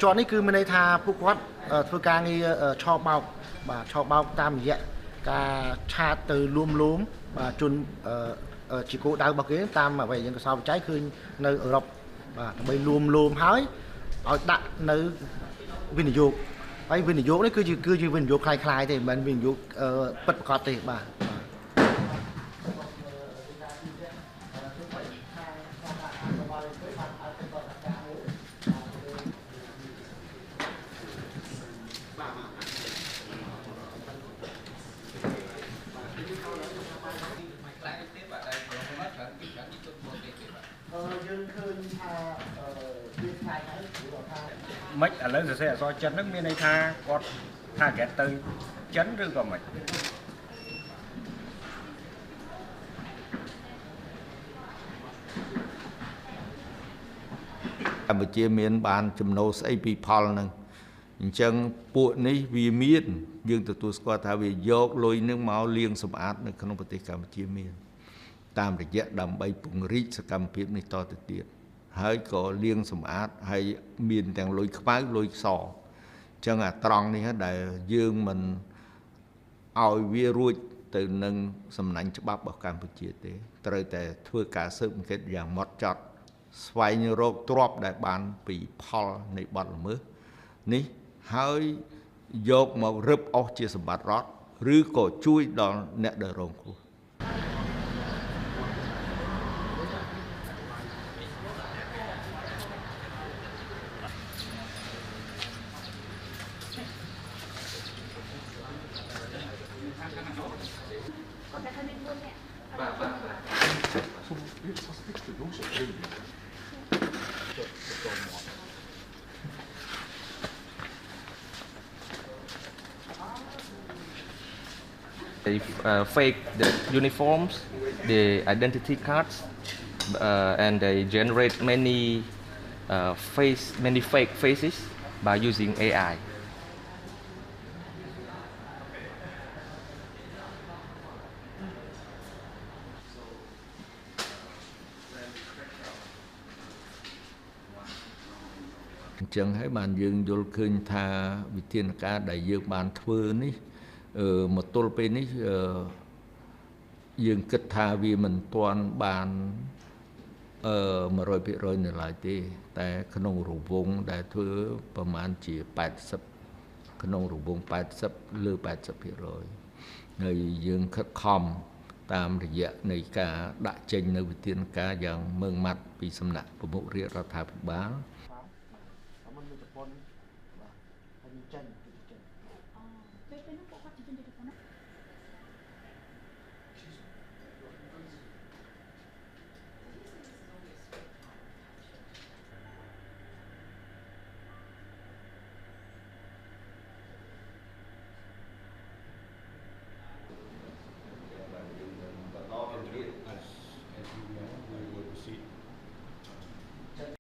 chọnនេះគឺមានន័យថាពួកគាត់ធ្វើការងារឆោបបោកបាទឆោបបោកតាមរយៈការឆាតទៅលួមបាទជន់ជាគោលដៅរបស់គេតាមអ្វីយើងកសោបច្ច័យឃើញនៅអឺរ៉ុបបាទដើម្បីលួមហើយឲ្យដាក់នៅវិនិយោគហើយវិនិយោគនេះគឺជាវិនិយោគคล้ายៗទេមិនមែនវិនិយោគពិតប្រាកដទេបាទយើងឃើញថាវាខ្លាយហើយព្រោះថាមិនឥឡូវសរសេរអក្សរចិនហ្នឹងមានន័យថាគាត់ target ទៅចិនឬក៏មិនកម្ពុជាមានបានចំណូលស្អីពីផលហ្នឹងអញ្ចឹងពួកនេះវាមានយើងទទួលស្គាល់ថាវាយកលុយនឹងមកលាងសម្អាតនៅក្នុងប្រទេសកម្ពុជាមានតាមរយៈដើម្បីពង្រីកសកម្មភាពនេះតទៅទៀតហើយក៏លាងសម្អាតហើយមានទាំងលុយខ្មៅលុយសអញ្ចឹងអាត្រង់នេះដែលយើងមិនឲ្យវារួចទៅនឹងសំណាញ់ច្បាប់របស់កម្ពុជាទេត្រូវតែធ្វើការស៊ើបអង្កេតយ៉ាងម៉ត់ចត់ស្វែងរកទ្រព្យដែលបានពីផលនៃបទល្មើសនេះហើយយកមករឹបអស់ជាសម្បត្តិរដ្ឋឬក៏ជួយដល់អ្នកដែលរងគ្រោះThey fake the uniforms, the identity cards, and they generate many fake faces by using AI. អញ្ចឹងហើយបានយើងយល់ឃើញថាវិធានការដែលយើងបានធ្វើនេះមកទល់ពេលនេះយើងគិតថាវាមិនទាន់បាន100% នៅឡើយទេតែក្នុងរង្វង់ដែលធ្វើប្រមាណជា80ក្នុងរង្វង់80លើ 80% ហើយយើងខិតខំតាមរយៈនៃការដាក់ចេញនៅវិធានការយ៉ាងម៉ឺងម៉ាត់ពីសំណាក់ប្រមុខរាជរដ្ឋាភិបាល Hãy subscribe cho kênh Ghiền Mì Gõ để không bỏ lỡ